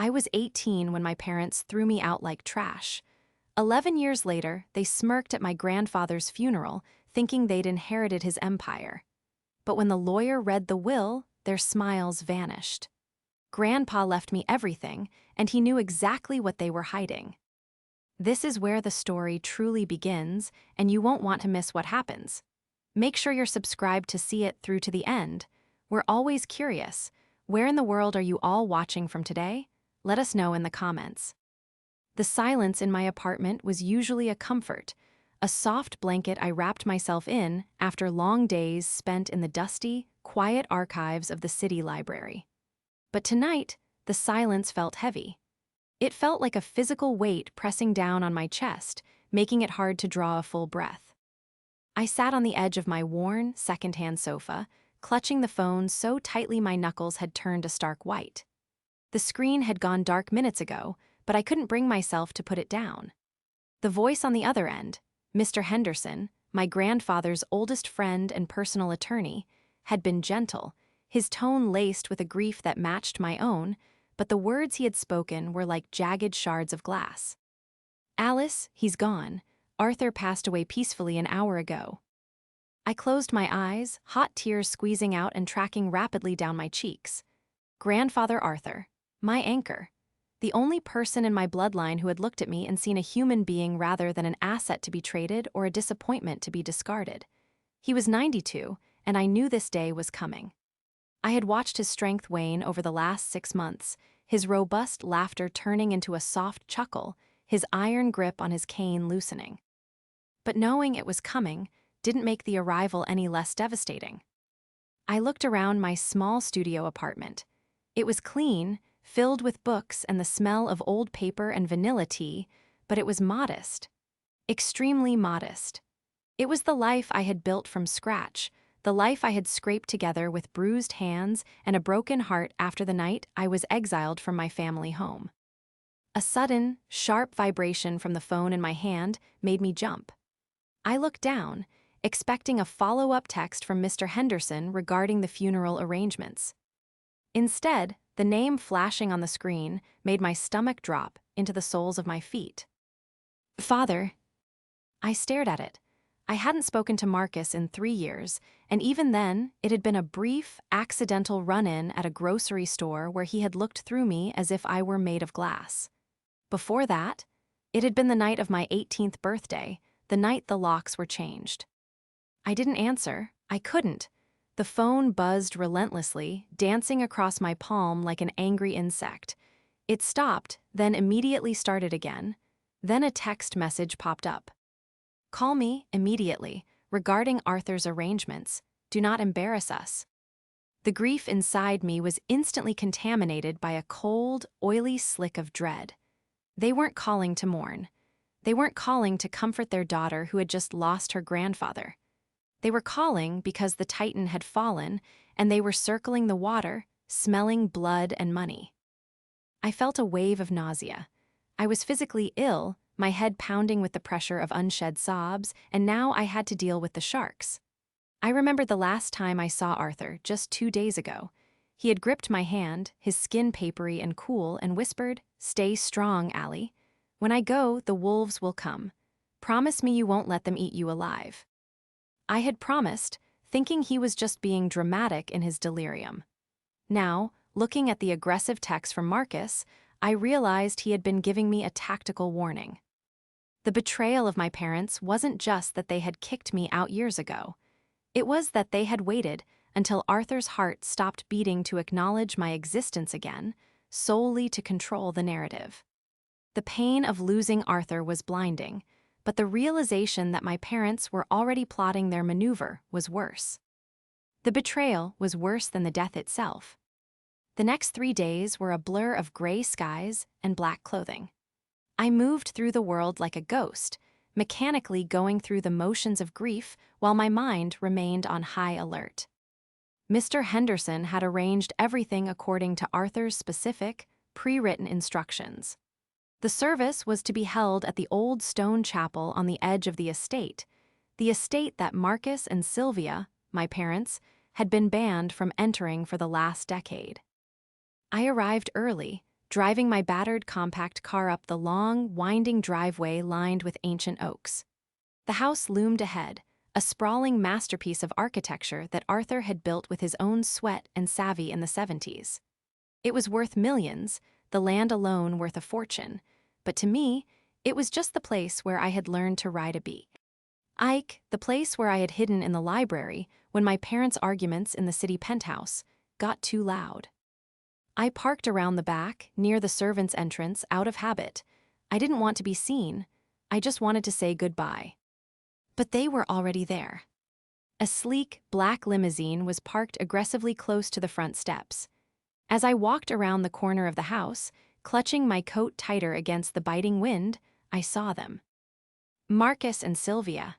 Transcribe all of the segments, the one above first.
I was 18 when my parents threw me out like trash. 11 years later, they smirked at my grandfather's funeral, thinking they'd inherited his empire. But when the lawyer read the will, their smiles vanished. Grandpa left me everything, and he knew exactly what they were hiding. This is where the story truly begins, and you won't want to miss what happens. Make sure you're subscribed to see it through to the end. We're always curious. Where in the world are you all watching from today? Let us know in the comments. The silence in my apartment was usually a comfort, a soft blanket I wrapped myself in after long days spent in the dusty, quiet archives of the city library. But tonight, the silence felt heavy. It felt like a physical weight pressing down on my chest, making it hard to draw a full breath. I sat on the edge of my worn, secondhand sofa, clutching the phone so tightly my knuckles had turned a stark white. The screen had gone dark minutes ago, but I couldn't bring myself to put it down. The voice on the other end, Mr. Henderson, my grandfather's oldest friend and personal attorney, had been gentle, his tone laced with a grief that matched my own, but the words he had spoken were like jagged shards of glass. "Alice, he's gone. Arthur passed away peacefully an hour ago." I closed my eyes, hot tears squeezing out and tracking rapidly down my cheeks. Grandfather Arthur, my anchor. The only person in my bloodline who had looked at me and seen a human being rather than an asset to be traded or a disappointment to be discarded. He was 92, and I knew this day was coming. I had watched his strength wane over the last 6 months, his robust laughter turning into a soft chuckle, his iron grip on his cane loosening. But knowing it was coming didn't make the arrival any less devastating. I looked around my small studio apartment. It was clean, filled with books and the smell of old paper and vanilla tea, but it was modest. Extremely modest. It was the life I had built from scratch, the life I had scraped together with bruised hands and a broken heart after the night I was exiled from my family home. A sudden, sharp vibration from the phone in my hand made me jump. I looked down, expecting a follow-up text from Mr. Henderson regarding the funeral arrangements. Instead, the name flashing on the screen made my stomach drop into the soles of my feet. "Father." I stared at it. I hadn't spoken to Marcus in 3 years, and even then, it had been a brief, accidental run-in at a grocery store where he had looked through me as if I were made of glass. Before that, it had been the night of my 18th birthday, the night the locks were changed. I didn't answer. I couldn't. The phone buzzed relentlessly, dancing across my palm like an angry insect. It stopped, then immediately started again. Then a text message popped up. "Call me immediately, regarding Arthur's arrangements. Do not embarrass us." The grief inside me was instantly contaminated by a cold, oily slick of dread. They weren't calling to mourn. They weren't calling to comfort their daughter who had just lost her grandfather. They were calling because the Titan had fallen, and they were circling the water, smelling blood and money. I felt a wave of nausea. I was physically ill, my head pounding with the pressure of unshed sobs, and now I had to deal with the sharks. I remembered the last time I saw Arthur, just 2 days ago. He had gripped my hand, his skin papery and cool, and whispered, "Stay strong, Allie. When I go, the wolves will come. Promise me you won't let them eat you alive." I had promised, thinking he was just being dramatic in his delirium. Now, looking at the aggressive text from Marcus, I realized he had been giving me a tactical warning. The betrayal of my parents wasn't just that they had kicked me out years ago. It was that they had waited until Arthur's heart stopped beating to acknowledge my existence again, solely to control the narrative. The pain of losing Arthur was blinding, but the realization that my parents were already plotting their maneuver was worse. The betrayal was worse than the death itself. The next 3 days were a blur of gray skies and black clothing. I moved through the world like a ghost, mechanically going through the motions of grief while my mind remained on high alert. Mr. Henderson had arranged everything according to Arthur's specific, pre-written instructions. The service was to be held at the old stone chapel on the edge of the estate that Marcus and Sylvia, my parents, had been banned from entering for the last decade. I arrived early, driving my battered compact car up the long, winding driveway lined with ancient oaks. The house loomed ahead, a sprawling masterpiece of architecture that Arthur had built with his own sweat and savvy in the 70s. It was worth millions, the land alone worth a fortune, but to me, it was just the place where I had learned to ride a bike, the place where I had hidden in the library when my parents' arguments in the city penthouse got too loud. I parked around the back, near the servants' entrance, out of habit. I didn't want to be seen. I just wanted to say goodbye. But they were already there. A sleek, black limousine was parked aggressively close to the front steps. As I walked around the corner of the house, clutching my coat tighter against the biting wind, I saw them. Marcus and Sylvia.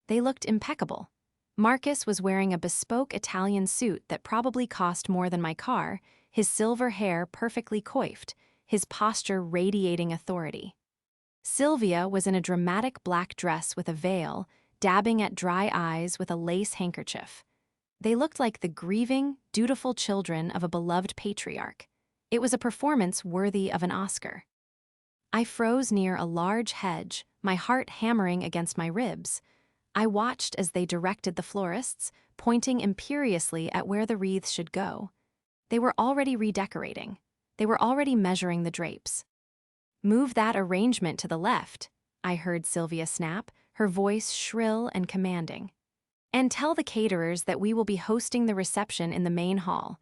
They looked impeccable. Marcus was wearing a bespoke Italian suit that probably cost more than my car, his silver hair perfectly coiffed, his posture radiating authority. Sylvia was in a dramatic black dress with a veil, dabbing at dry eyes with a lace handkerchief. They looked like the grieving, dutiful children of a beloved patriarch. It was a performance worthy of an Oscar. I froze near a large hedge, my heart hammering against my ribs. I watched as they directed the florists, pointing imperiously at where the wreaths should go. They were already redecorating. They were already measuring the drapes. "Move that arrangement to the left," I heard Sylvia snap, her voice shrill and commanding. "And tell the caterers that we will be hosting the reception in the main hall.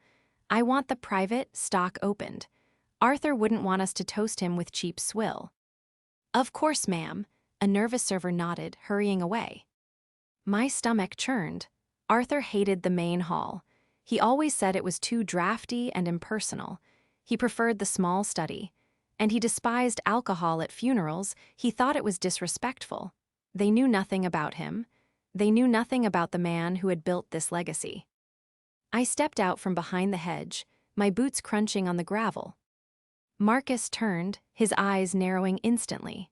I want the private stock opened. Arthur wouldn't want us to toast him with cheap swill." "Of course, ma'am," a nervous server nodded, hurrying away. My stomach churned. Arthur hated the main hall. He always said it was too drafty and impersonal. He preferred the small study. And he despised alcohol at funerals. He thought it was disrespectful. They knew nothing about him. They knew nothing about the man who had built this legacy. I stepped out from behind the hedge, my boots crunching on the gravel. Marcus turned, his eyes narrowing instantly.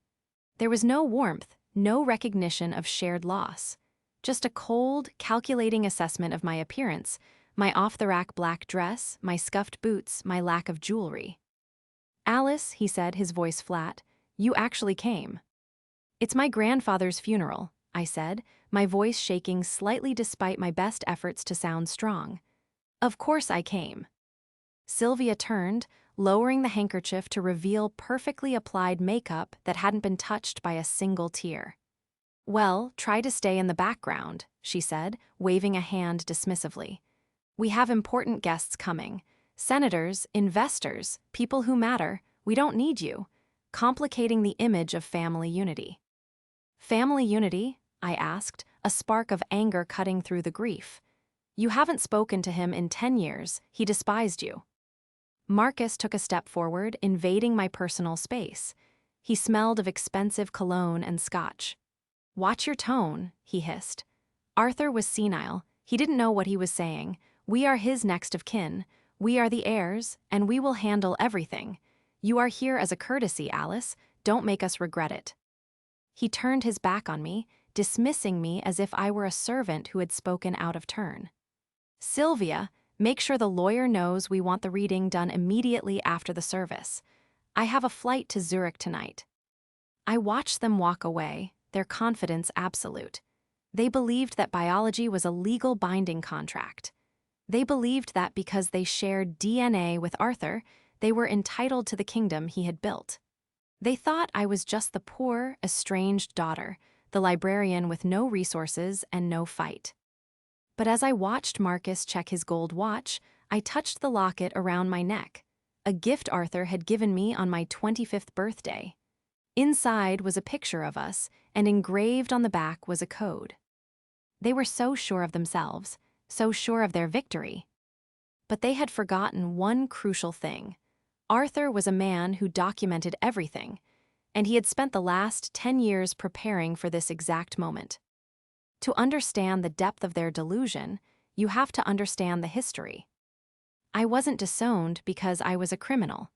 There was no warmth, no recognition of shared loss. Just a cold, calculating assessment of my appearance, my off-the-rack black dress, my scuffed boots, my lack of jewelry. "Alice," he said, his voice flat, "you actually came." "It's my grandfather's funeral," I said, my voice shaking slightly despite my best efforts to sound strong. "Of course I came." Sylvia turned, lowering the handkerchief to reveal perfectly applied makeup that hadn't been touched by a single tear. "Well, try to stay in the background," she said, waving a hand dismissively. "We have important guests coming. Senators, investors, people who matter. We don't need you," complicating the image of family unity. "Family unity?" I asked, a spark of anger cutting through the grief. "You haven't spoken to him in 10 years. He despised you." Marcus took a step forward, invading my personal space. He smelled of expensive cologne and scotch. "Watch your tone," he hissed. Arthur was senile. He didn't know what he was saying. We are his next of kin. We are the heirs, and we will handle everything. You are here as a courtesy, Alice. Don't make us regret it. He turned his back on me, dismissing me as if I were a servant who had spoken out of turn. "Sylvia, make sure the lawyer knows we want the reading done immediately after the service. I have a flight to Zurich tonight." I watched them walk away, their confidence absolute. They believed that biology was a legal binding contract. They believed that because they shared DNA with Arthur, they were entitled to the kingdom he had built. They thought I was just the poor, estranged daughter, the librarian with no resources and no fight. But as I watched Marcus check his gold watch, I touched the locket around my neck, a gift Arthur had given me on my 25th birthday. Inside was a picture of us, and engraved on the back was a code. They were so sure of themselves, so sure of their victory. But they had forgotten one crucial thing. Arthur was a man who documented everything, and he had spent the last 10 years preparing for this exact moment. To understand the depth of their delusion, you have to understand the history. I wasn't disowned because I was a criminal.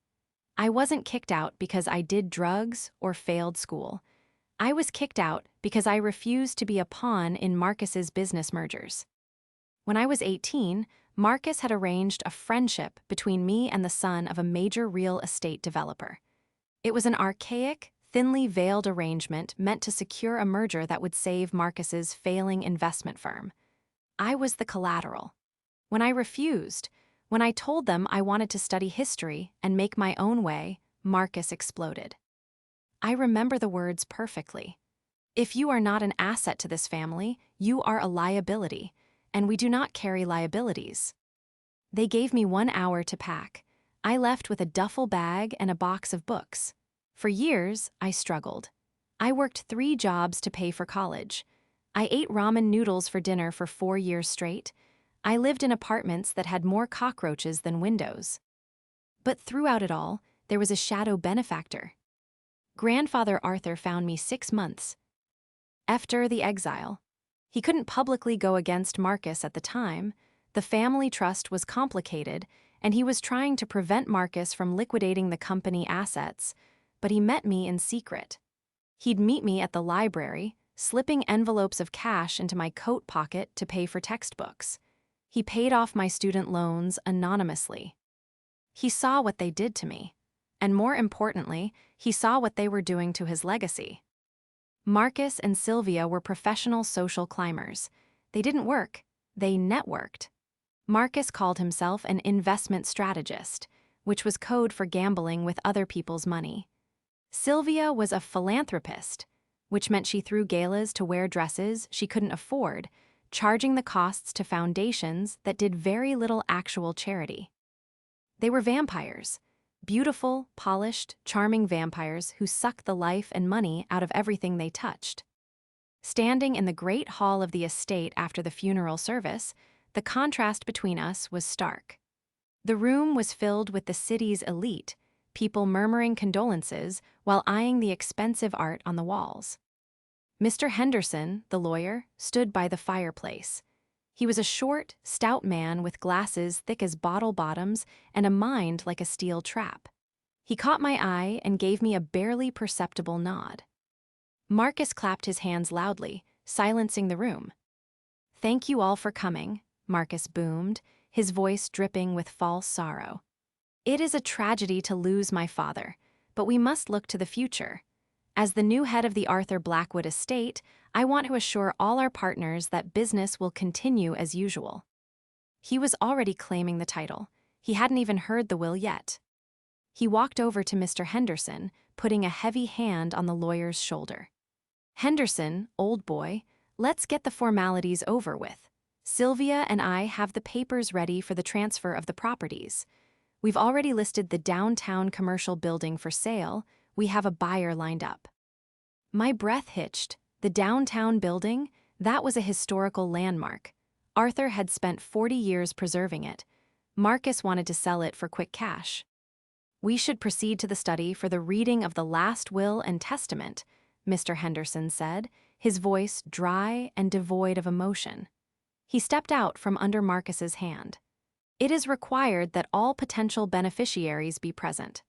I wasn't kicked out because I did drugs or failed school. I was kicked out because I refused to be a pawn in Marcus's business mergers. When I was 18, Marcus had arranged a friendship between me and the son of a major real estate developer. It was an archaic, thinly veiled arrangement meant to secure a merger that would save Marcus's failing investment firm. I was the collateral. When I refused, when I told them I wanted to study history and make my own way, Marcus exploded. I remember the words perfectly. "If you are not an asset to this family, you are a liability, and we do not carry liabilities." They gave me 1 hour to pack. I left with a duffel bag and a box of books. For years, I struggled. I worked 3 jobs to pay for college. I ate ramen noodles for dinner for 4 years straight. I lived in apartments that had more cockroaches than windows. But throughout it all, there was a shadow benefactor. Grandfather Arthur found me 6 months after the exile. He couldn't publicly go against Marcus at the time. The family trust was complicated, and he was trying to prevent Marcus from liquidating the company assets, but he met me in secret. He'd meet me at the library, slipping envelopes of cash into my coat pocket to pay for textbooks. He paid off my student loans anonymously. He saw what they did to me, and more importantly, he saw what they were doing to his legacy. Marcus and Sylvia were professional social climbers. They didn't work, they networked. Marcus called himself an investment strategist, which was code for gambling with other people's money. Sylvia was a philanthropist, which meant she threw galas to wear dresses she couldn't afford, charging the costs to foundations that did very little actual charity. They were vampires. Beautiful, polished, charming vampires who sucked the life and money out of everything they touched. Standing in the great hall of the estate after the funeral service, the contrast between us was stark. The room was filled with the city's elite, people murmuring condolences while eyeing the expensive art on the walls. Mr. Henderson, the lawyer, stood by the fireplace. He was a short, stout man with glasses thick as bottle bottoms and a mind like a steel trap. He caught my eye and gave me a barely perceptible nod. Marcus clapped his hands loudly, silencing the room. "Thank you all for coming," Marcus boomed, his voice dripping with false sorrow. "It is a tragedy to lose my father, but we must look to the future. As the new head of the Arthur Blackwood estate, I want to assure all our partners that business will continue as usual." He was already claiming the title. He hadn't even heard the will yet. He walked over to Mr. Henderson, putting a heavy hand on the lawyer's shoulder. "Henderson, old boy, let's get the formalities over with. Sylvia and I have the papers ready for the transfer of the properties. We've already listed the downtown commercial building for sale. We have a buyer lined up." My breath hitched. The downtown building? That was a historical landmark. Arthur had spent 40 years preserving it. Marcus wanted to sell it for quick cash. "We should proceed to the study for the reading of the last will and testament," Mr. Henderson said, his voice dry and devoid of emotion. He stepped out from under Marcus's hand. "It is required that all potential beneficiaries be present."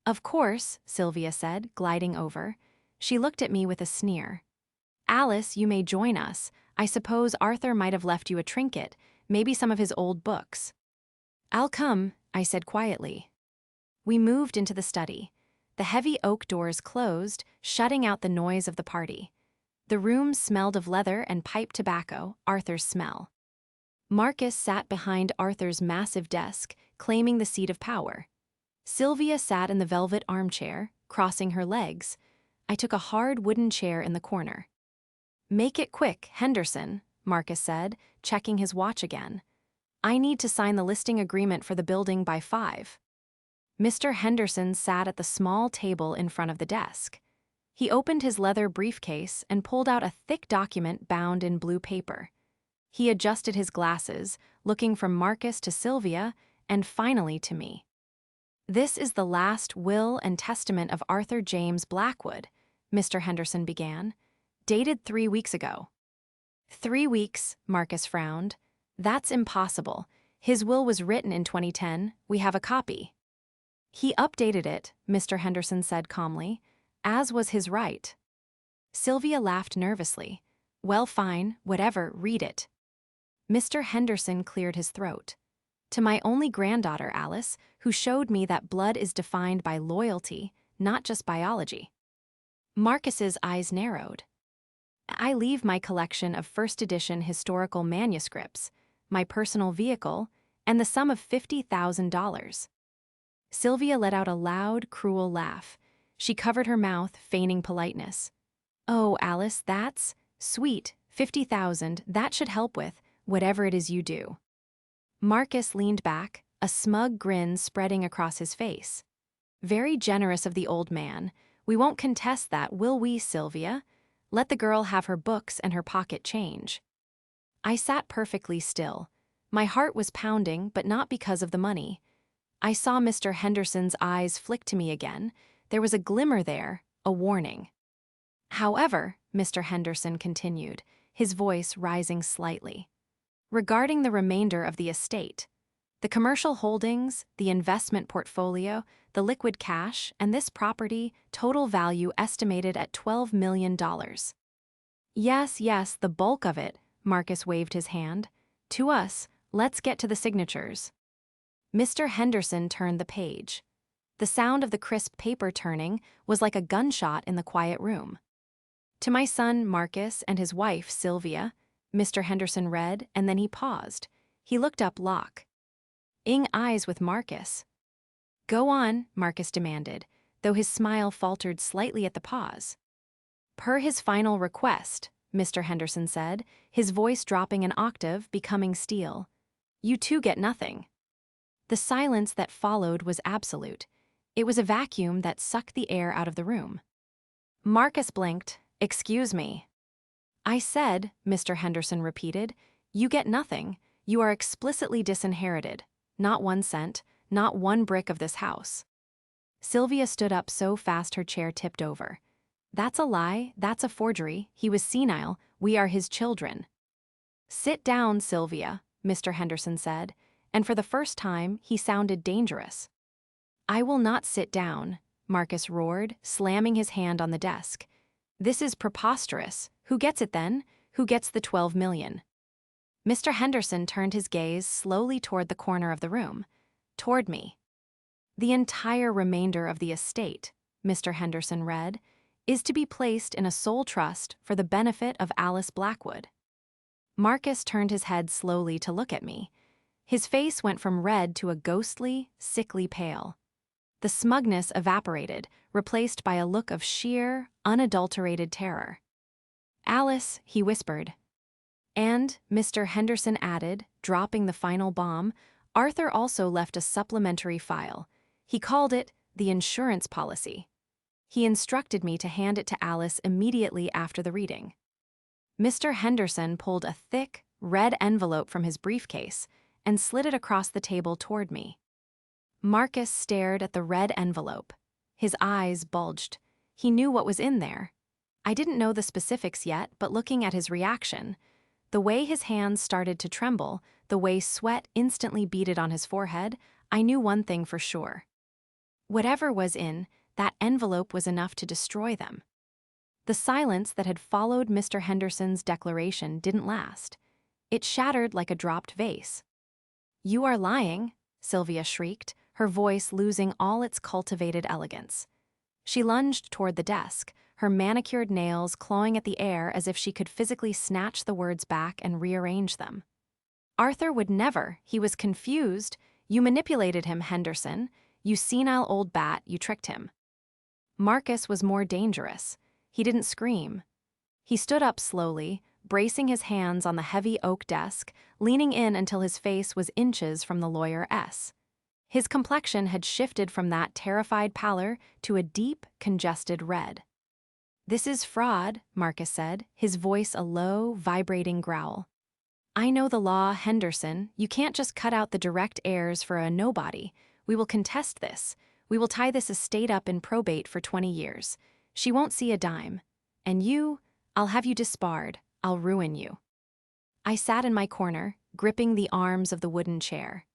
"Of course," Sylvia said, gliding over. She looked at me with a sneer. "Alice, you may join us. I suppose Arthur might have left you a trinket, maybe some of his old books." "I'll come," I said quietly. We moved into the study. The heavy oak doors closed, shutting out the noise of the party. The room smelled of leather and pipe tobacco, Arthur's smell. Marcus sat behind Arthur's massive desk, claiming the seat of power. Sylvia sat in the velvet armchair, crossing her legs. I took a hard wooden chair in the corner. "Make it quick, Henderson," Marcus said, checking his watch again. "I need to sign the listing agreement for the building by 5. Mr. Henderson sat at the small table in front of the desk. He opened his leather briefcase and pulled out a thick document bound in blue paper. He adjusted his glasses, looking from Marcus to Sylvia, and finally to me. "This is the last will and testament of Arthur James Blackwood," Mr. Henderson began, "dated 3 weeks ago." 3 weeks, Marcus frowned. "That's impossible. His will was written in 2010. We have a copy." "He updated it," Mr. Henderson said calmly, "as was his right." Sylvia laughed nervously. "Well, fine, whatever, read it." Mr. Henderson cleared his throat. To my only granddaughter, Alice, who showed me that blood is defined by loyalty, not just biology. Marcus's eyes narrowed. I leave my collection of first edition historical manuscripts, my personal vehicle, and the sum of $50,000. Sylvia let out a loud, cruel laugh. She covered her mouth, feigning politeness. Oh, Alice, that's sweet. 50,000, that should help with whatever it is you do. Marcus leaned back, a smug grin spreading across his face. Very generous of the old man. We won't contest that, will we, Sylvia? Let the girl have her books and her pocket change. I sat perfectly still. My heart was pounding, but not because of the money. I saw Mr. Henderson's eyes flick to me again. There was a glimmer there, a warning. However, Mr. Henderson continued, his voice rising slightly. Regarding the remainder of the estate, the commercial holdings, the investment portfolio, the liquid cash, and this property, total value estimated at $12 million. Yes, the bulk of it, Marcus waved his hand. To us, let's get to the signatures. Mr. Henderson turned the page. The sound of the crisp paper turning was like a gunshot in the quiet room. To my son, Marcus, and his wife, Sylvia, Mr. Henderson read, and then he paused. He looked up locked-ing eyes with Marcus. Go on, Marcus demanded, though his smile faltered slightly at the pause. Per his final request, Mr. Henderson said, his voice dropping an octave, becoming steel. You two get nothing. The silence that followed was absolute. It was a vacuum that sucked the air out of the room. Marcus blinked. Excuse me. I said, Mr. Henderson repeated, you get nothing. You are explicitly disinherited. Not 1 cent, not 1 brick of this house. Sylvia stood up so fast her chair tipped over. That's a lie, that's a forgery. He was senile. We are his children. Sit down, Sylvia, Mr. Henderson said, and for the first time he sounded dangerous. I will not sit down, Marcus roared, slamming his hand on the desk. This is preposterous. Who gets it then? Who gets the 12 million? Mr. Henderson turned his gaze slowly toward the corner of the room. Toward me. The entire remainder of the estate, Mr. Henderson read, is to be placed in a sole trust for the benefit of Alice Blackwood. Marcus turned his head slowly to look at me. His face went from red to a ghostly, sickly pale. The smugness evaporated, replaced by a look of sheer, unadulterated terror. Alice, he whispered. And, Mr. Henderson added, dropping the final bomb, Arthur also left a supplementary file. He called it the insurance policy. He instructed me to hand it to Alice immediately after the reading. Mr. Henderson pulled a thick, red envelope from his briefcase and slid it across the table toward me. Marcus stared at the red envelope. His eyes bulged. He knew what was in there. I didn't know the specifics yet, but looking at his reaction, the way his hands started to tremble, the way sweat instantly beaded on his forehead, I knew one thing for sure. Whatever was in that envelope was enough to destroy them. The silence that had followed Mr. Henderson's declaration didn't last. It shattered like a dropped vase. You are lying, Sylvia shrieked, her voice losing all its cultivated elegance. She lunged toward the desk, her manicured nails clawing at the air as if she could physically snatch the words back and rearrange them. Arthur would never. He was confused. You manipulated him, Henderson. You senile old bat, you tricked him. Marcus was more dangerous. He didn't scream. He stood up slowly, bracing his hands on the heavy oak desk, leaning in until his face was inches from the lawyer S. His complexion had shifted from that terrified pallor to a deep, congested red. This is fraud, Marcus said, his voice a low, vibrating growl. I know the law, Henderson. You can't just cut out the direct heirs for a nobody. We will contest this. We will tie this estate up in probate for 20 years. She won't see a dime. And you, I'll have you disbarred. I'll ruin you. I sat in my corner, gripping the arms of the wooden chair.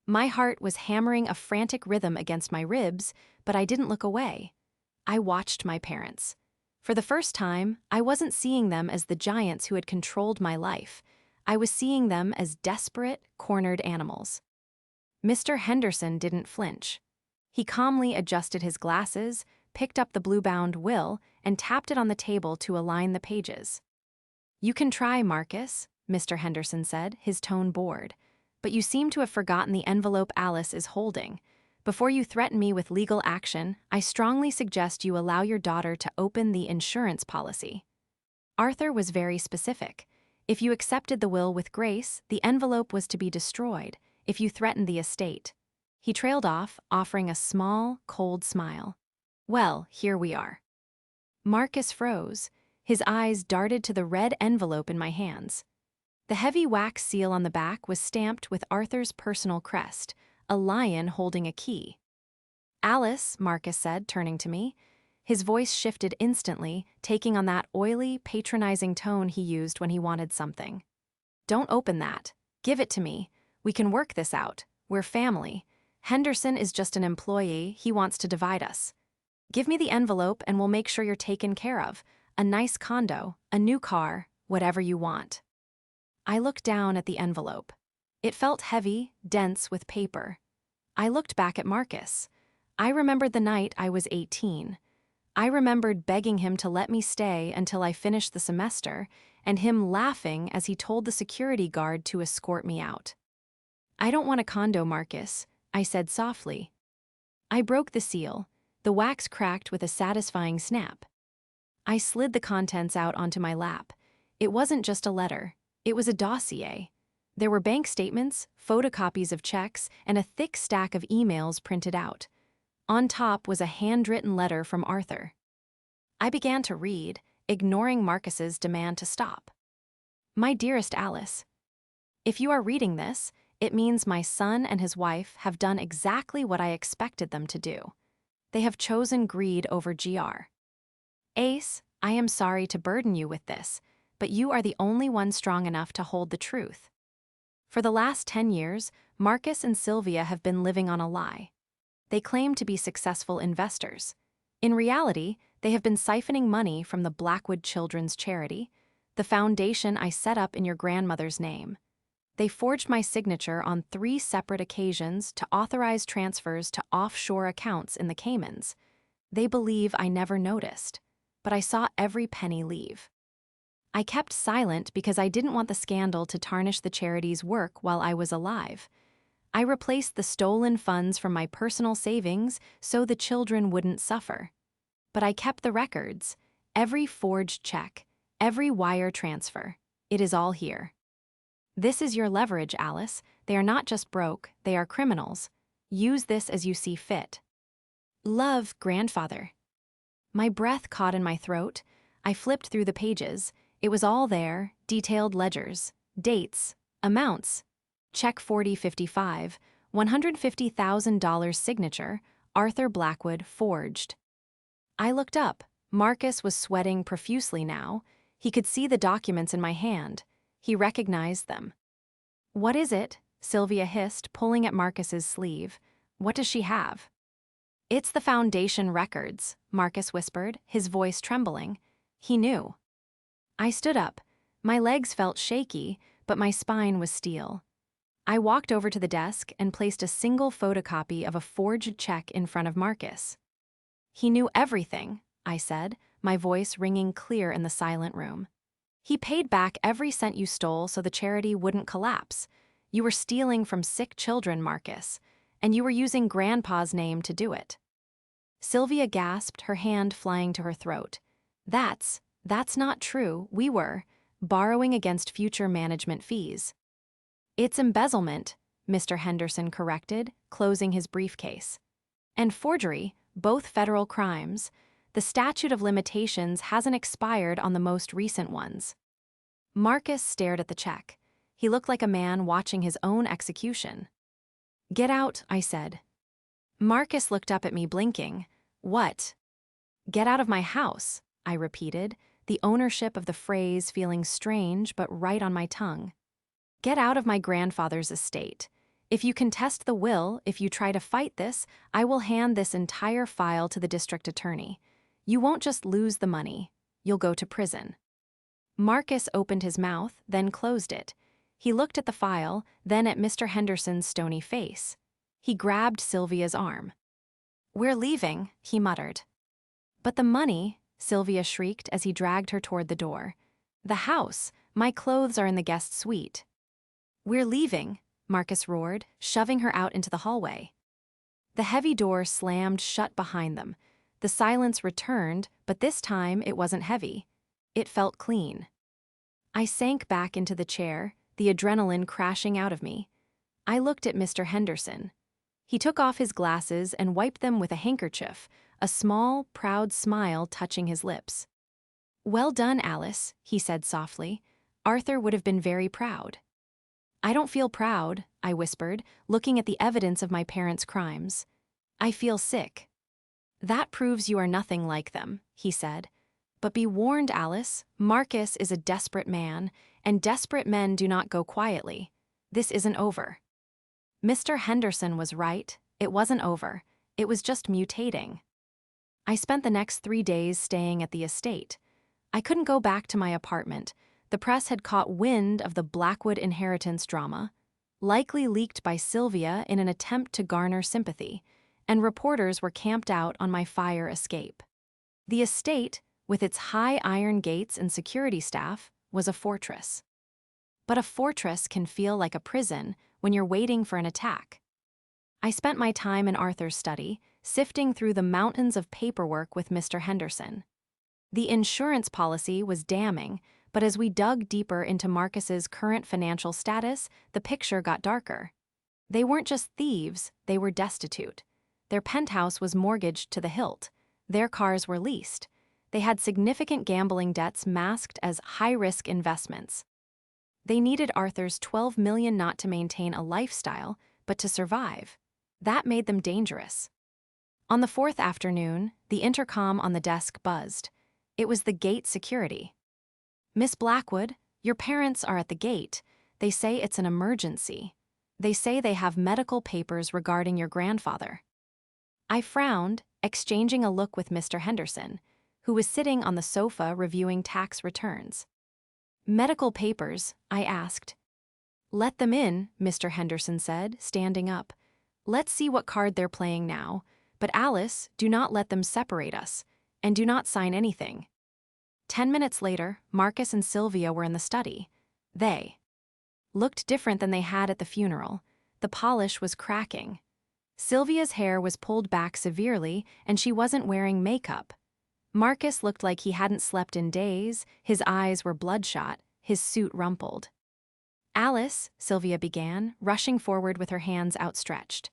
My heart was hammering a frantic rhythm against my ribs, but I didn't look away. I watched my parents. For the first time, I wasn't seeing them as the giants who had controlled my life. I was seeing them as desperate, cornered animals. Mr. Henderson didn't flinch. He calmly adjusted his glasses, picked up the blue-bound will, and tapped it on the table to align the pages. "You can try, Marcus," Mr. Henderson said, his tone bored. "But you seem to have forgotten the envelope Alice is holding. Before you threaten me with legal action, I strongly suggest you allow your daughter to open the insurance policy." Arthur was very specific. If you accepted the will with grace, the envelope was to be destroyed. If you threatened the estate. He trailed off, offering a small, cold smile. "Well, here we are." Marcus froze. His eyes darted to the red envelope in my hands. The heavy wax seal on the back was stamped with Arthur's personal crest, a lion holding a key. "Alice," Marcus said, turning to me. His voice shifted instantly, taking on that oily, patronizing tone he used when he wanted something. "Don't open that. Give it to me. We can work this out. We're family. Henderson is just an employee. He wants to divide us. Give me the envelope and we'll make sure you're taken care of. A nice condo, a new car, whatever you want." I looked down at the envelope. It felt heavy, dense with paper. I looked back at Marcus. I remembered the night I was 18. I remembered begging him to let me stay until I finished the semester, and him laughing as he told the security guard to escort me out. "I don't want a condo, Marcus," I said softly. I broke the seal. The wax cracked with a satisfying snap. I slid the contents out onto my lap. It wasn't just a letter. It was a dossier. There were bank statements, photocopies of checks, and a thick stack of emails printed out. On top was a handwritten letter from Arthur. I began to read, ignoring Marcus's demand to stop. "My dearest Alice, if you are reading this, it means my son and his wife have done exactly what I expected them to do. They have chosen greed over GR. Ace, I am sorry to burden you with this, but you are the only one strong enough to hold the truth. For the last 10 years, Marcus and Sylvia have been living on a lie. They claim to be successful investors. In reality, they have been siphoning money from the Blackwood Children's Charity, the foundation I set up in your grandmother's name. They forged my signature on 3 separate occasions to authorize transfers to offshore accounts in the Caymans. They believe I never noticed, but I saw every penny leave. I kept silent because I didn't want the scandal to tarnish the charity's work while I was alive. I replaced the stolen funds from my personal savings so the children wouldn't suffer. But I kept the records, every forged check, every wire transfer. It is all here. This is your leverage, Alice. They are not just broke, they are criminals. Use this as you see fit. Love, Grandfather." My breath caught in my throat. I flipped through the pages. It was all there, detailed ledgers, dates, amounts. Check 4055, $150,000 signature, Arthur Blackwood forged. I looked up. Marcus was sweating profusely now. He could see the documents in my hand. He recognized them. "What is it?" Sylvia hissed, pulling at Marcus's sleeve. "What does she have?" "It's the foundation records," Marcus whispered, his voice trembling. He knew. I stood up. My legs felt shaky, but my spine was steel. I walked over to the desk and placed a single photocopy of a forged check in front of Marcus. "He knew everything," I said, my voice ringing clear in the silent room. "He paid back every cent you stole so the charity wouldn't collapse. You were stealing from sick children, Marcus, and you were using Grandpa's name to do it." Sylvia gasped, her hand flying to her throat. That's not true. We were borrowing against future management fees." "It's embezzlement," Mr. Henderson corrected, closing his briefcase. "And forgery, both federal crimes. The statute of limitations hasn't expired on the most recent ones." Marcus stared at the check. He looked like a man watching his own execution. "Get out," I said. Marcus looked up at me, blinking. "What?" "Get out of my house," I repeated, the ownership of the phrase feeling strange but right on my tongue. "Get out of my grandfather's estate. If you contest the will, if you try to fight this, I will hand this entire file to the district attorney. You won't just lose the money, you'll go to prison." Marcus opened his mouth, then closed it. He looked at the file, then at Mr. Henderson's stony face. He grabbed Sylvia's arm. "We're leaving," he muttered. "But the money," Sylvia shrieked as he dragged her toward the door. "The house, my clothes are in the guest suite." "We're leaving," Marcus roared, shoving her out into the hallway. The heavy door slammed shut behind them. The silence returned, but this time it wasn't heavy. It felt clean. I sank back into the chair, the adrenaline crashing out of me. I looked at Mr. Henderson. He took off his glasses and wiped them with a handkerchief, a small, proud smile touching his lips. "Well done, Alice," he said softly. "Arthur would have been very proud." "I don't feel proud," I whispered, looking at the evidence of my parents' crimes. "I feel sick." "That proves you are nothing like them," he said. "But be warned, Alice, Marcus is a desperate man, and desperate men do not go quietly. This isn't over." Mr. Henderson was right. It wasn't over. It was just mutating. I spent the next 3 days staying at the estate. I couldn't go back to my apartment. The press had caught wind of the Blackwood inheritance drama, likely leaked by Sylvia in an attempt to garner sympathy, and reporters were camped out on my fire escape. The estate, with its high iron gates and security staff, was a fortress. But a fortress can feel like a prison when you're waiting for an attack. I spent my time in Arthur's study, sifting through the mountains of paperwork with Mr. Henderson. The insurance policy was damning, but as we dug deeper into Marcus's current financial status, the picture got darker. They weren't just thieves, they were destitute. Their penthouse was mortgaged to the hilt. Their cars were leased. They had significant gambling debts masked as high-risk investments. They needed Arthur's $12 million not to maintain a lifestyle, but to survive. That made them dangerous. On the 4th afternoon, the intercom on the desk buzzed. It was the gate security. "Miss Blackwood, your parents are at the gate. They say it's an emergency. They say they have medical papers regarding your grandfather." I frowned, exchanging a look with Mr. Henderson, who was sitting on the sofa reviewing tax returns. "Medical papers?" I asked. "Let them in," Mr. Henderson said, standing up. "Let's see what card they're playing now. But Alice, do not let them separate us, and do not sign anything." 10 minutes later, Marcus and Sylvia were in the study. They looked different than they had at the funeral. The polish was cracking. Sylvia's hair was pulled back severely, and she wasn't wearing makeup. Marcus looked like he hadn't slept in days, his eyes were bloodshot, his suit rumpled. "Alice," Sylvia began, rushing forward with her hands outstretched.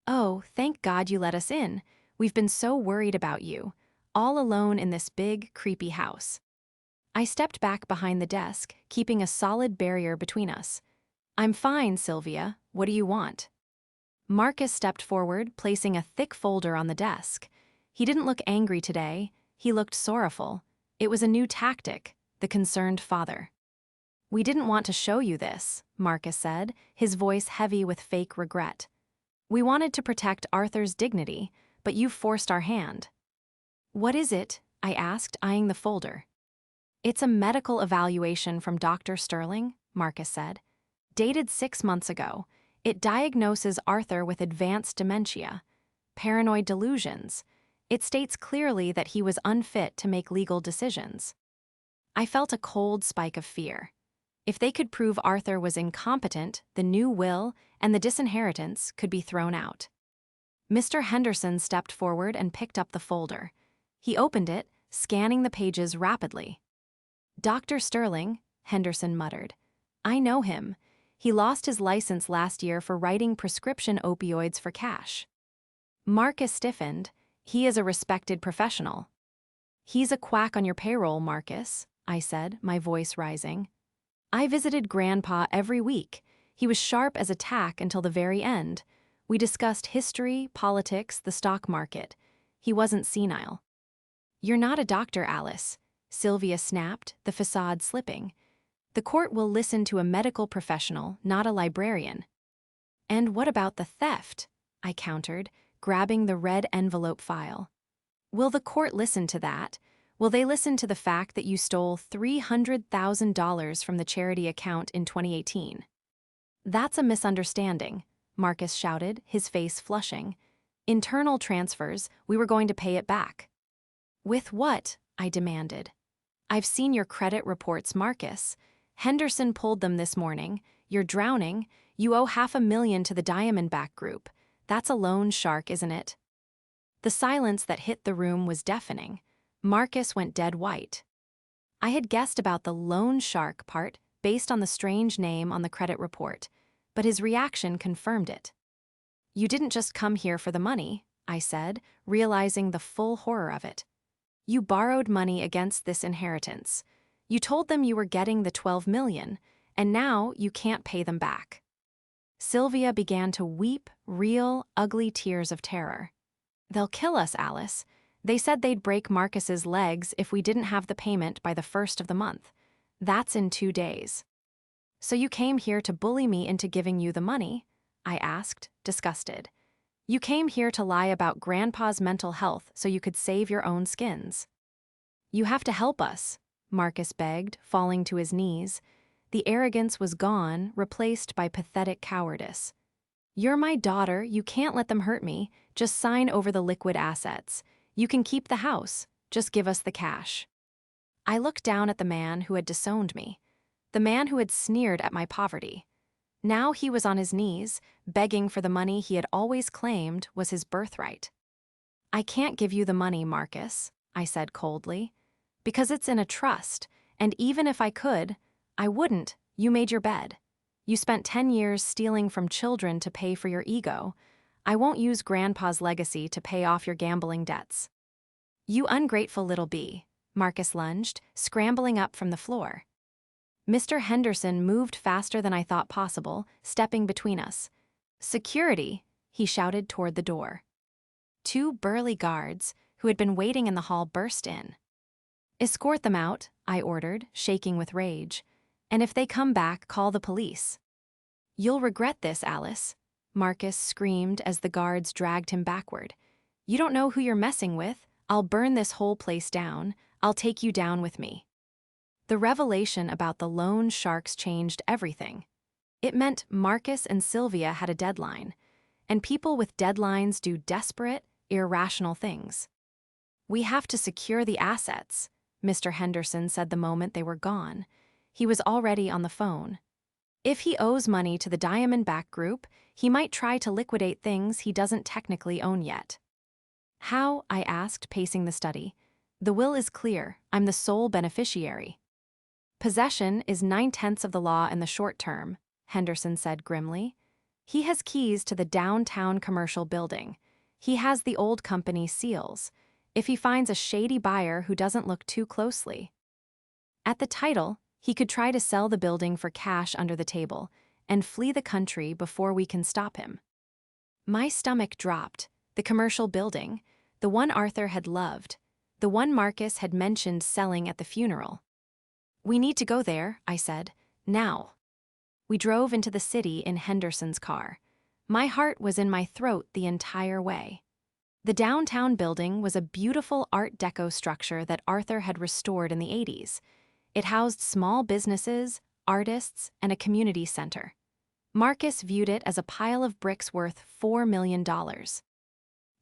"Oh, thank God you let us in. We've been so worried about you, all alone in this big, creepy house." I stepped back behind the desk, keeping a solid barrier between us. "I'm fine, Sylvia. What do you want?" Marcus stepped forward, placing a thick folder on the desk. He didn't look angry today. He looked sorrowful. It was a new tactic, the concerned father. "We didn't want to show you this," Marcus said, his voice heavy with fake regret. "We wanted to protect Arthur's dignity, but you forced our hand." "What is it?" I asked, eyeing the folder. "It's a medical evaluation from Dr. Sterling," Marcus said. "Dated 6 months ago. It diagnoses Arthur with advanced dementia, paranoid delusions. It states clearly that he was unfit to make legal decisions." I felt a cold spike of fear. If they could prove Arthur was incompetent, the new will and the disinheritance could be thrown out. Mr. Henderson stepped forward and picked up the folder. He opened it, scanning the pages rapidly. "Dr. Sterling," Henderson muttered. "I know him. He lost his license last year for writing prescription opioids for cash." Marcus stiffened. "He is a respected professional." "He's a quack on your payroll, Marcus," I said, my voice rising. "I visited Grandpa every week. He was sharp as a tack until the very end. We discussed history, politics, the stock market. He wasn't senile." "You're not a doctor, Alice," Sylvia snapped, the facade slipping. "The court will listen to a medical professional, not a librarian." "And what about the theft?" I countered, grabbing the red envelope file. "Will the court listen to that? Will they listen to the fact that you stole $300,000 from the charity account in 2018? That's a misunderstanding, Marcus shouted, his face flushing. Internal transfers, we were going to pay it back. With what? I demanded. I've seen your credit reports, Marcus. Henderson pulled them this morning. You're drowning. You owe $500,000 to the Diamondback Group. That's a loan shark, isn't it? The silence that hit the room was deafening. Marcus went dead white. I had guessed about the loan shark part based on the strange name on the credit report, but his reaction confirmed it. You didn't just come here for the money, I said, realizing the full horror of it. You borrowed money against this inheritance. You told them you were getting the $12 million, and now you can't pay them back. Sylvia began to weep real, ugly tears of terror. They'll kill us, Alice. They said they'd break Marcus's legs if we didn't have the payment by the 1st of the month. That's in 2 days. So you came here to bully me into giving you the money? I asked, disgusted. You came here to lie about Grandpa's mental health so you could save your own skins. You have to help us, Marcus begged, falling to his knees. The arrogance was gone, replaced by pathetic cowardice. You're my daughter, you can't let them hurt me. Just sign over the liquid assets. You can keep the house, just give us the cash. I looked down at the man who had disowned me, the man who had sneered at my poverty. Now he was on his knees, begging for the money he had always claimed was his birthright. I can't give you the money, Marcus, I said coldly, because it's in a trust, and even if I could, I wouldn't. You made your bed. You spent 10 years stealing from children to pay for your ego. I won't use Grandpa's legacy to pay off your gambling debts. You ungrateful little bee, Marcus lunged, scrambling up from the floor. Mr. Henderson moved faster than I thought possible, stepping between us. Security, he shouted toward the door. 2 burly guards, who had been waiting in the hall, burst in. Escort them out, I ordered, shaking with rage. And if they come back, call the police. You'll regret this, Alice, Marcus screamed as the guards dragged him backward. You don't know who you're messing with. I'll burn this whole place down. I'll take you down with me. The revelation about the loan sharks changed everything. It meant Marcus and Sylvia had a deadline, and people with deadlines do desperate, irrational things. We have to secure the assets, Mr. Henderson said the moment they were gone. He was already on the phone. If he owes money to the Diamondback Group, he might try to liquidate things he doesn't technically own yet. How? I asked, pacing the study. The will is clear. I'm the sole beneficiary. Possession is 9/10 of the law in the short term, Henderson said grimly. He has keys to the downtown commercial building. He has the old company seals. If he finds a shady buyer who doesn't look too closely. At the title, he could try to sell the building for cash under the table and flee the country before we can stop him. My stomach dropped. The commercial building, the one Arthur had loved, the one Marcus had mentioned selling at the funeral. We need to go there, I said, now. We drove into the city in Henderson's car. My heart was in my throat the entire way. The downtown building was a beautiful Art Deco structure that Arthur had restored in the 80s. It housed small businesses, artists, and a community center. Marcus viewed it as a pile of bricks worth $4 million.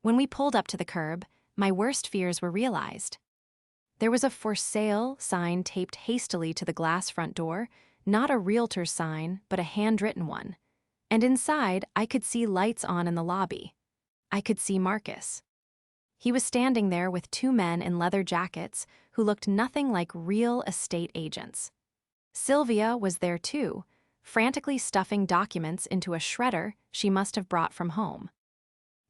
When we pulled up to the curb, my worst fears were realized. There was a for sale sign taped hastily to the glass front door, not a realtor's sign, but a handwritten one. And inside, I could see lights on in the lobby. I could see Marcus. He was standing there with 2 men in leather jackets who looked nothing like real estate agents. Sylvia was there too, frantically stuffing documents into a shredder she must have brought from home.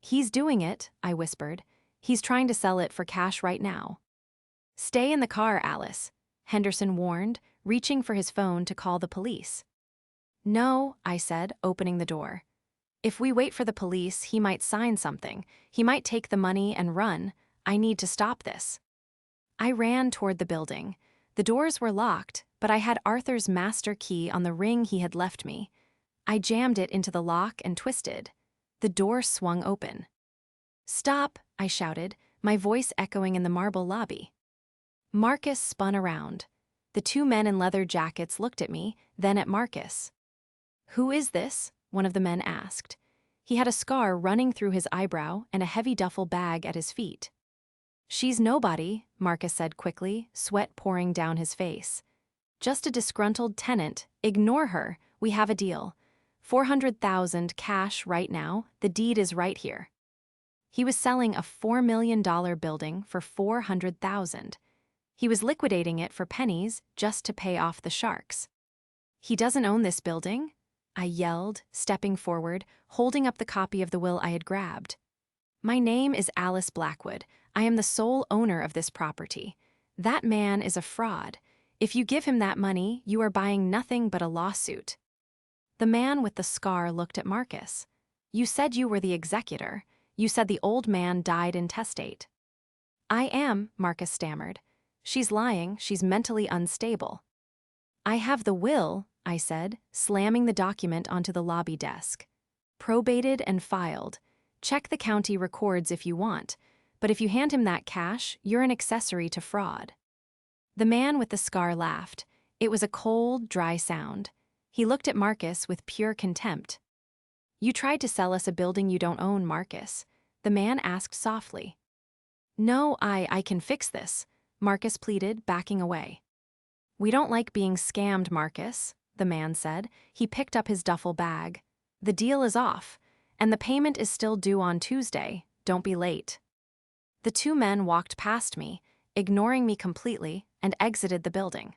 He's doing it, I whispered. He's trying to sell it for cash right now. Stay in the car, Alice, Henderson warned, reaching for his phone to call the police. No, I said, opening the door. If we wait for the police, he might sign something. He might take the money and run. I need to stop this. I ran toward the building. The doors were locked, but I had Arthur's master key on the ring he had left me. I jammed it into the lock and twisted. The door swung open. Stop, I shouted, my voice echoing in the marble lobby. Marcus spun around. The two men in leather jackets looked at me, then at Marcus. "Who is this?" one of the men asked. He had a scar running through his eyebrow and a heavy duffel bag at his feet. "She's nobody," Marcus said quickly, sweat pouring down his face. "Just a disgruntled tenant. Ignore her. We have a deal. 400,000 cash right now. The deed is right here." He was selling a $4 million building for 400,000. He was liquidating it for pennies just to pay off the sharks. "He doesn't own this building?" I yelled, stepping forward, holding up the copy of the will I had grabbed. "My name is Alice Blackwood. I am the sole owner of this property. That man is a fraud. If you give him that money, you are buying nothing but a lawsuit." The man with the scar looked at Marcus. "You said you were the executor. You said the old man died intestate." "I am," Marcus stammered. "She's lying. She's mentally unstable." "I have the will," I said, slamming the document onto the lobby desk. "Probated and filed. Check the county records if you want, but if you hand him that cash, you're an accessory to fraud." The man with the scar laughed. It was a cold, dry sound. He looked at Marcus with pure contempt. "You tried to sell us a building you don't own, Marcus," the man asked softly. "No, I can fix this," Marcus pleaded, backing away. "We don't like being scammed, Marcus," the man said. He picked up his duffel bag. "The deal is off, and the payment is still due on Tuesday. Don't be late." The two men walked past me, ignoring me completely, and exited the building.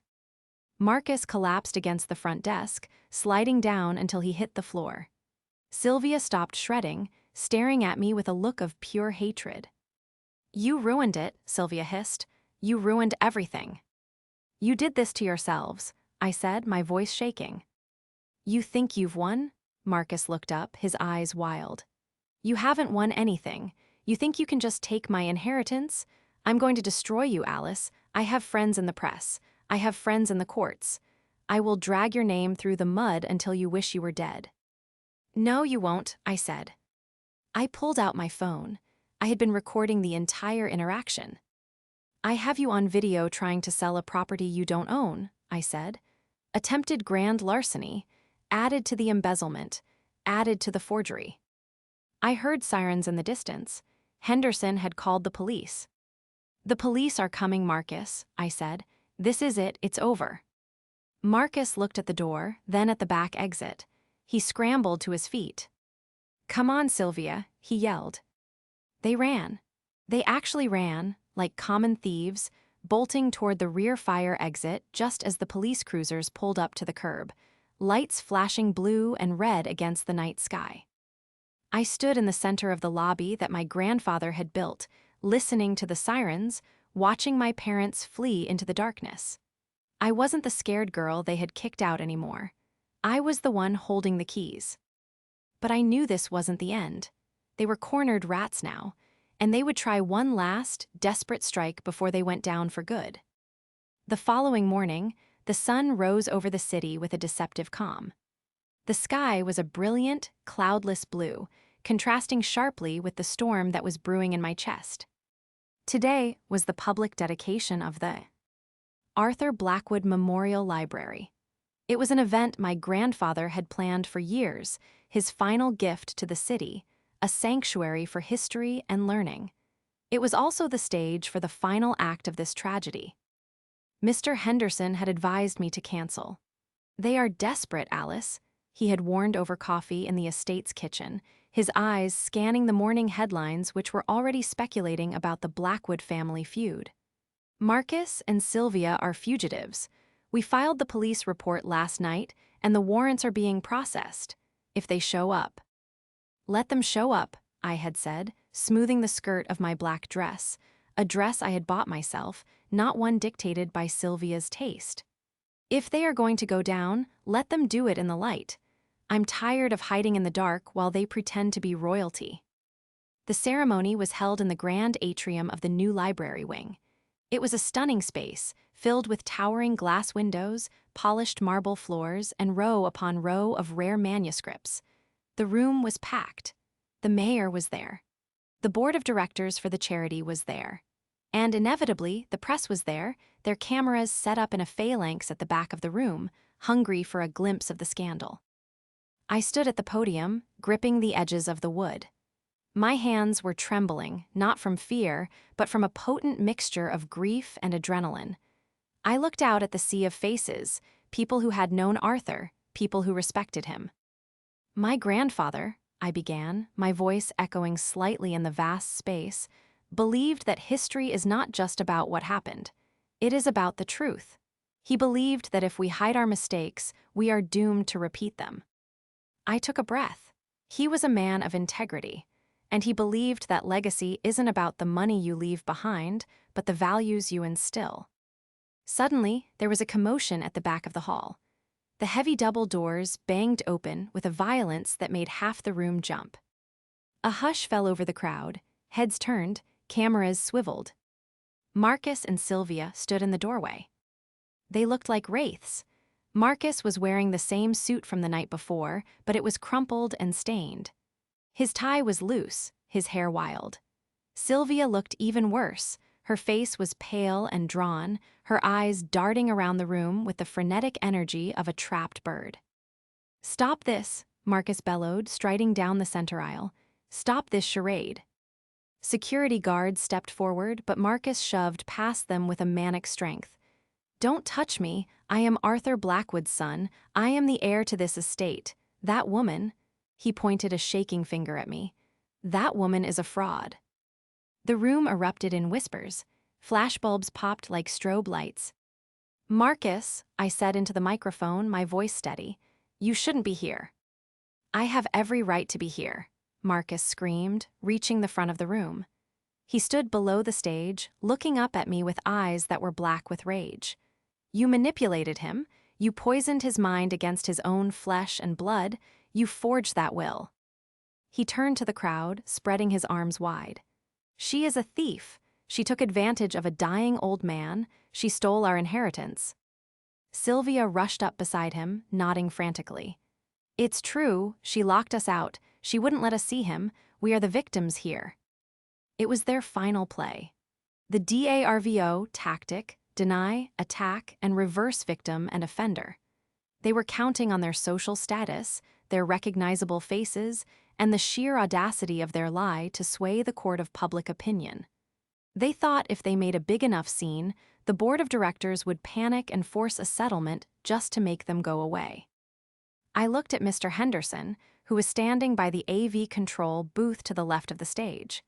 Marcus collapsed against the front desk, sliding down until he hit the floor. Sylvia stopped shredding, staring at me with a look of pure hatred. "You ruined it," Sylvia hissed. "You ruined everything." "You did this to yourselves," I said, my voice shaking. "You think you've won?" Marcus looked up, his eyes wild. "You haven't won anything. You think you can just take my inheritance? I'm going to destroy you, Alice. I have friends in the press. I have friends in the courts. I will drag your name through the mud until you wish you were dead." "No, you won't," I said. I pulled out my phone. I had been recording the entire interaction. "I have you on video trying to sell a property you don't own," I said. "Attempted grand larceny, added to the embezzlement, added to the forgery." I heard sirens in the distance. Henderson had called the police. "The police are coming, Marcus," I said. "This is it, it's over." Marcus looked at the door, then at the back exit. He scrambled to his feet. "Come on, Sylvia," he yelled. They ran. They actually ran, like common thieves, bolting toward the rear fire exit just as the police cruisers pulled up to the curb, lights flashing blue and red against the night sky. I stood in the center of the lobby that my grandfather had built, listening to the sirens, watching my parents flee into the darkness. I wasn't the scared girl they had kicked out anymore. I was the one holding the keys. But I knew this wasn't the end. They were cornered rats now, and they would try one last, desperate strike before they went down for good. The following morning, the sun rose over the city with a deceptive calm. The sky was a brilliant, cloudless blue, contrasting sharply with the storm that was brewing in my chest. Today was the public dedication of the Arthur Blackwood Memorial Library. It was an event my grandfather had planned for years, his final gift to the city, a sanctuary for history and learning. It was also the stage for the final act of this tragedy. Mr. Henderson had advised me to cancel. "They are desperate, Alice," he had warned over coffee in the estate's kitchen, his eyes scanning the morning headlines which were already speculating about the Blackwood family feud. "Marcus and Sylvia are fugitives. We filed the police report last night, and the warrants are being processed. If they show up." "Let them show up," I had said, smoothing the skirt of my black dress, a dress I had bought myself, not one dictated by Sylvia's taste. "If they are going to go down, let them do it in the light. I'm tired of hiding in the dark while they pretend to be royalty." The ceremony was held in the grand atrium of the new library wing. It was a stunning space, filled with towering glass windows, polished marble floors, and row upon row of rare manuscripts. The room was packed. The mayor was there. The board of directors for the charity was there. And inevitably, the press was there, their cameras set up in a phalanx at the back of the room, hungry for a glimpse of the scandal. I stood at the podium, gripping the edges of the wood. My hands were trembling, not from fear, but from a potent mixture of grief and adrenaline. I looked out at the sea of faces, people who had known Arthur, people who respected him. My grandfather, I began, my voice echoing slightly in the vast space, believed that history is not just about what happened. It is about the truth. He believed that if we hide our mistakes, we are doomed to repeat them. I took a breath. He was a man of integrity, and he believed that legacy isn't about the money you leave behind, but the values you instill. Suddenly, there was a commotion at the back of the hall. The heavy double doors banged open with a violence that made half the room jump. A hush fell over the crowd, heads turned, cameras swiveled. Marcus and Sylvia stood in the doorway. They looked like wraiths. Marcus was wearing the same suit from the night before, but it was crumpled and stained. His tie was loose, his hair wild. Sylvia looked even worse. Her face was pale and drawn, her eyes darting around the room with the frenetic energy of a trapped bird. "Stop this," Marcus bellowed, striding down the center aisle. "Stop this charade." Security guards stepped forward, but Marcus shoved past them with a manic strength. "Don't touch me. I am Arthur Blackwood's son. I am the heir to this estate. That woman," he pointed a shaking finger at me, "that woman is a fraud." The room erupted in whispers. Flashbulbs popped like strobe lights. "Marcus," I said into the microphone, my voice steady, "you shouldn't be here." "I have every right to be here," Marcus screamed, reaching the front of the room. He stood below the stage, looking up at me with eyes that were black with rage. "You manipulated him. You poisoned his mind against his own flesh and blood. You forged that will." He turned to the crowd, spreading his arms wide. "She is a thief. She took advantage of a dying old man. She stole our inheritance." Sylvia rushed up beside him, nodding frantically. "It's true. She locked us out. She wouldn't let us see him. We are the victims here." It was their final play. The DARVO tactic: deny, attack, and reverse victim and offender. They were counting on their social status, their recognizable faces, and the sheer audacity of their lie to sway the court of public opinion. They thought if they made a big enough scene, the board of directors would panic and force a settlement just to make them go away. I looked at Mr. Henderson, who was standing by the AV control booth to the left of the stage.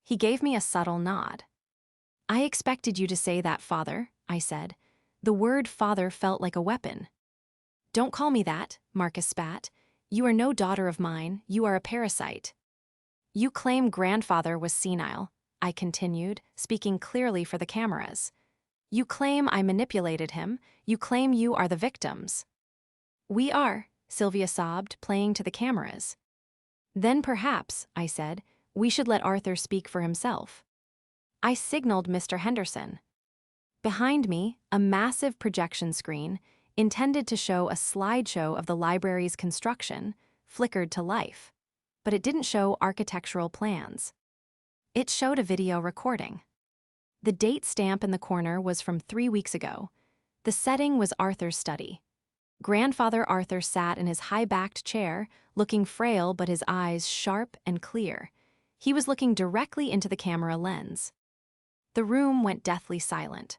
He gave me a subtle nod. "I expected you to say that, father," I said. The word father felt like a weapon. "Don't call me that," Marcus spat. "You are no daughter of mine, you are a parasite." "You claim grandfather was senile," I continued, speaking clearly for the cameras. "You claim I manipulated him, you claim you are the victims." "We are," Sylvia sobbed, playing to the cameras. "Then perhaps," I said, "we should let Arthur speak for himself." I signaled Mr. Henderson. Behind me, a massive projection screen, intended to show a slideshow of the library's construction, flickered to life. But it didn't show architectural plans. It showed a video recording. The date stamp in the corner was from 3 weeks ago. The setting was Arthur's study. Grandfather Arthur sat in his high-backed chair, looking frail but his eyes sharp and clear. He was looking directly into the camera lens. The room went deathly silent.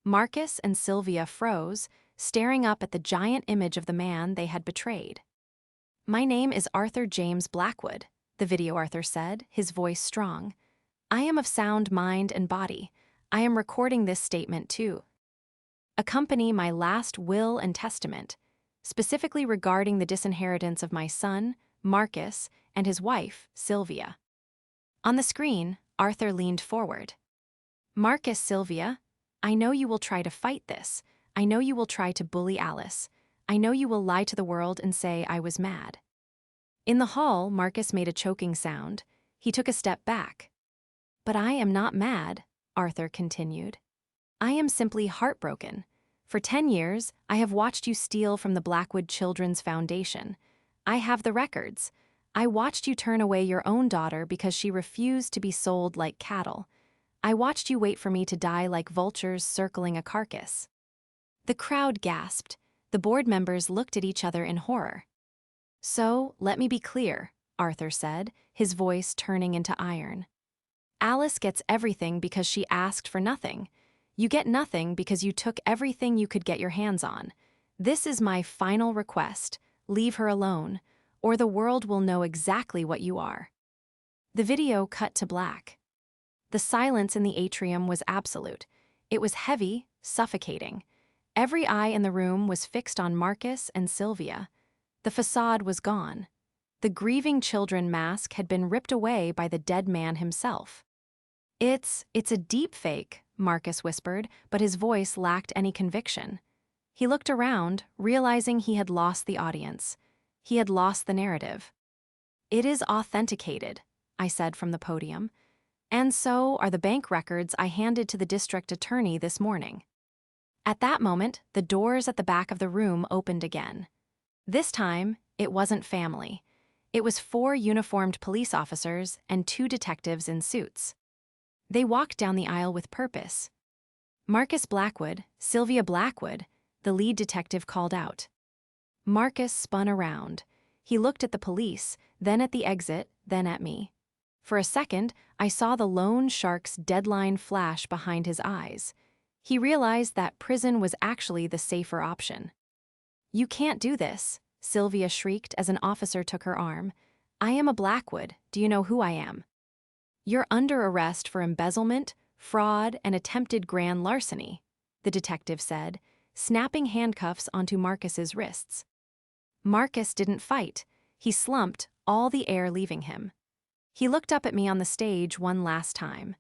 Marcus and Sylvia froze, staring up at the giant image of the man they had betrayed. "My name is Arthur James Blackwood," the video Arthur said, his voice strong. "I am of sound mind and body. I am recording this statement to accompany my last will and testament, specifically regarding the disinheritance of my son, Marcus, and his wife, Sylvia." On the screen, Arthur leaned forward. "Marcus, Sylvia, I know you will try to fight this. I know you will try to bully Alice. I know you will lie to the world and say I was mad." In the hall, Marcus made a choking sound. He took a step back. "But I am not mad," Arthur continued. "I am simply heartbroken. For 10 years, I have watched you steal from the Blackwood Children's Foundation. I have the records. I watched you turn away your own daughter because she refused to be sold like cattle. I watched you wait for me to die like vultures circling a carcass." The crowd gasped. The board members looked at each other in horror. "So, let me be clear," Arthur said, his voice turning into iron. "Alice gets everything because she asked for nothing. You get nothing because you took everything you could get your hands on. This is my final request. Leave her alone, or the world will know exactly what you are." The video cut to black. The silence in the atrium was absolute. It was heavy, suffocating. Every eye in the room was fixed on Marcus and Sylvia. The facade was gone. The grieving children mask had been ripped away by the dead man himself. It's a deep fake," Marcus whispered, but his voice lacked any conviction. He looked around, realizing he had lost the audience. He had lost the narrative. "It is authenticated," I said from the podium. "And so are the bank records I handed to the district attorney this morning." At that moment, the doors at the back of the room opened again. This time, it wasn't family. It was 4 uniformed police officers and 2 detectives in suits. They walked down the aisle with purpose. "Marcus Blackwood, Sylvia Blackwood," the lead detective called out. Marcus spun around. He looked at the police, then at the exit, then at me. For a second, I saw the loan shark's deadline flash behind his eyes. He realized that prison was actually the safer option. "You can't do this," Sylvia shrieked as an officer took her arm. "I am a Blackwood. Do you know who I am?" "You're under arrest for embezzlement, fraud, and attempted grand larceny," the detective said, snapping handcuffs onto Marcus's wrists. Marcus didn't fight. He slumped, all the air leaving him. He looked up at me on the stage one last time.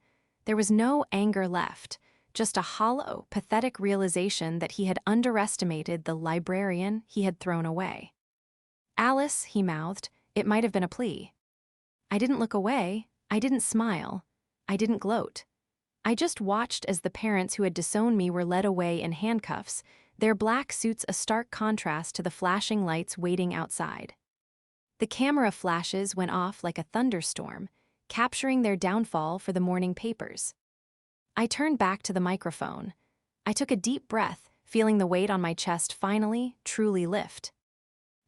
There was no anger left, just a hollow, pathetic realization that he had underestimated the librarian he had thrown away. "Alice," he mouthed, "it might have been a plea." I didn't look away. I didn't smile. I didn't gloat. I just watched as the parents who had disowned me were led away in handcuffs, their black suits a stark contrast to the flashing lights waiting outside. The camera flashes went off like a thunderstorm, capturing their downfall for the morning papers. I turned back to the microphone. I took a deep breath, feeling the weight on my chest finally, truly lift.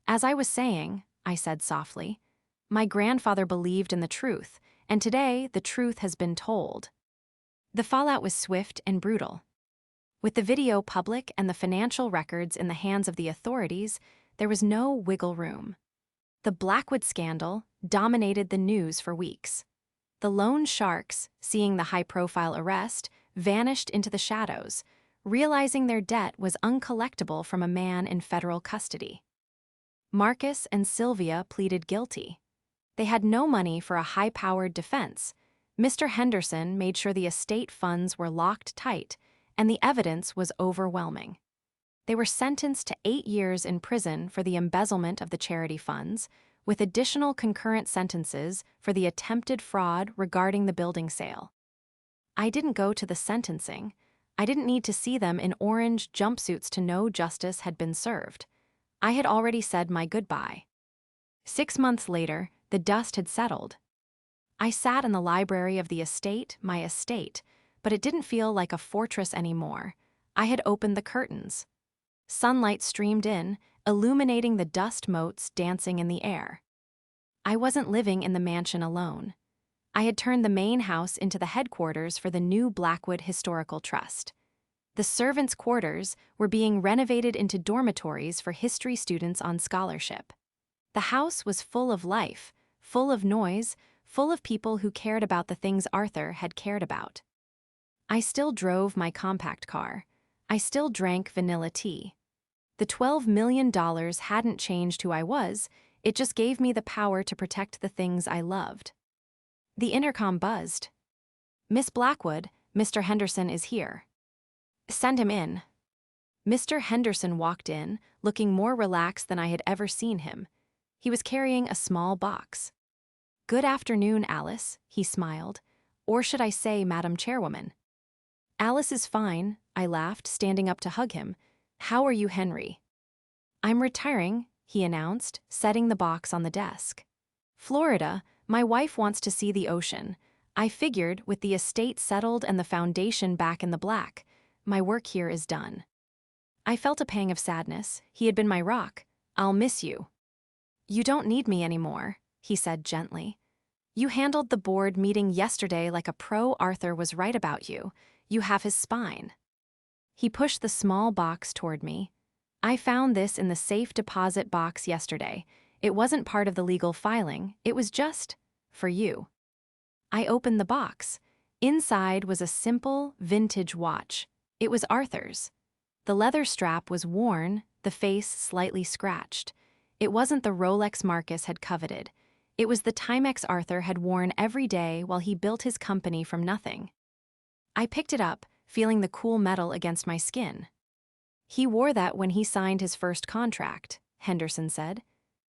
"As I was saying," I said softly, "my grandfather believed in the truth, and today the truth has been told." The fallout was swift and brutal. With the video public and the financial records in the hands of the authorities, there was no wiggle room. The Blackwood scandal dominated the news for weeks. The loan sharks, seeing the high-profile arrest, vanished into the shadows, realizing their debt was uncollectible from a man in federal custody. Marcus and Sylvia pleaded guilty. They had no money for a high-powered defense. Mr. Henderson made sure the estate funds were locked tight, and the evidence was overwhelming. They were sentenced to 8 years in prison for the embezzlement of the charity funds, with additional concurrent sentences for the attempted fraud regarding the building sale. I didn't go to the sentencing. I didn't need to see them in orange jumpsuits to know justice had been served. I had already said my goodbye. 6 months later, the dust had settled. I sat in the library of the estate, my estate, but it didn't feel like a fortress anymore. I had opened the curtains. Sunlight streamed in, illuminating the dust motes dancing in the air. I wasn't living in the mansion alone. I had turned the main house into the headquarters for the new Blackwood Historical Trust. The servants' quarters were being renovated into dormitories for history students on scholarship. The house was full of life, full of noise, full of people who cared about the things Arthur had cared about. I still drove my compact car. I still drank vanilla tea. The $12 million hadn't changed who I was, it just gave me the power to protect the things I loved. The intercom buzzed. "Miss Blackwood, Mr. Henderson is here." "Send him in." Mr. Henderson walked in, looking more relaxed than I had ever seen him. He was carrying a small box. "Good afternoon, Alice," he smiled. "Or should I say, Madam Chairwoman?" "Alice is fine," I laughed, standing up to hug him. "How are you, Henry?" "I'm retiring," he announced, setting the box on the desk. "Florida, my wife wants to see the ocean. I figured, with the estate settled and the foundation back in the black, my work here is done. I felt a pang of sadness. He had been my rock. I'll miss you. You don't need me anymore, he said gently. You handled the board meeting yesterday like a pro. Arthur was right about you. You have his spine. He pushed the small box toward me. I found this in the safe deposit box yesterday. It wasn't part of the legal filing. It was just for you. I opened the box. Inside was a simple, vintage watch. It was Arthur's. The leather strap was worn, the face slightly scratched. It wasn't the Rolex Marcus had coveted. It was the Timex Arthur had worn every day while he built his company from nothing. I picked it up, feeling the cool metal against my skin. He wore that when he signed his first contract, Henderson said.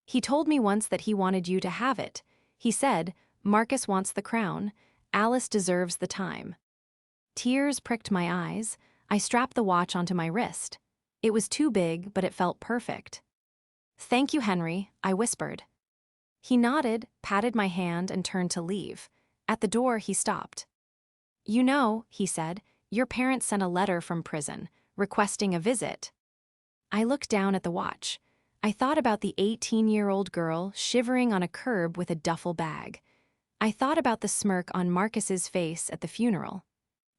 He told me once that he wanted you to have it. He said, Marcus wants the crown, Alice deserves the time. Tears pricked my eyes. I strapped the watch onto my wrist. It was too big, but it felt perfect. Thank you, Henry, I whispered. He nodded, patted my hand, and turned to leave. At the door, he stopped. You know, he said, your parents sent a letter from prison, requesting a visit. I looked down at the watch. I thought about the 18-year-old girl shivering on a curb with a duffel bag. I thought about the smirk on Marcus's face at the funeral.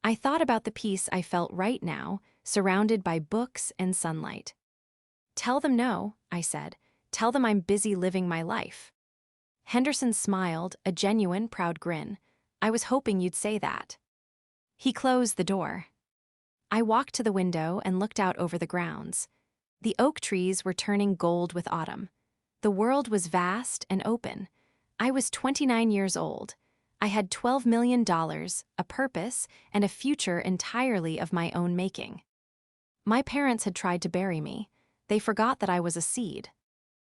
I thought about the peace I felt right now, surrounded by books and sunlight. Tell them no, I said. Tell them I'm busy living my life. Henderson smiled, a genuine, proud grin. I was hoping you'd say that. He closed the door. I walked to the window and looked out over the grounds. The oak trees were turning gold with autumn. The world was vast and open. I was 29 years old. I had $12 million, a purpose, and a future entirely of my own making. My parents had tried to bury me. They forgot that I was a seed.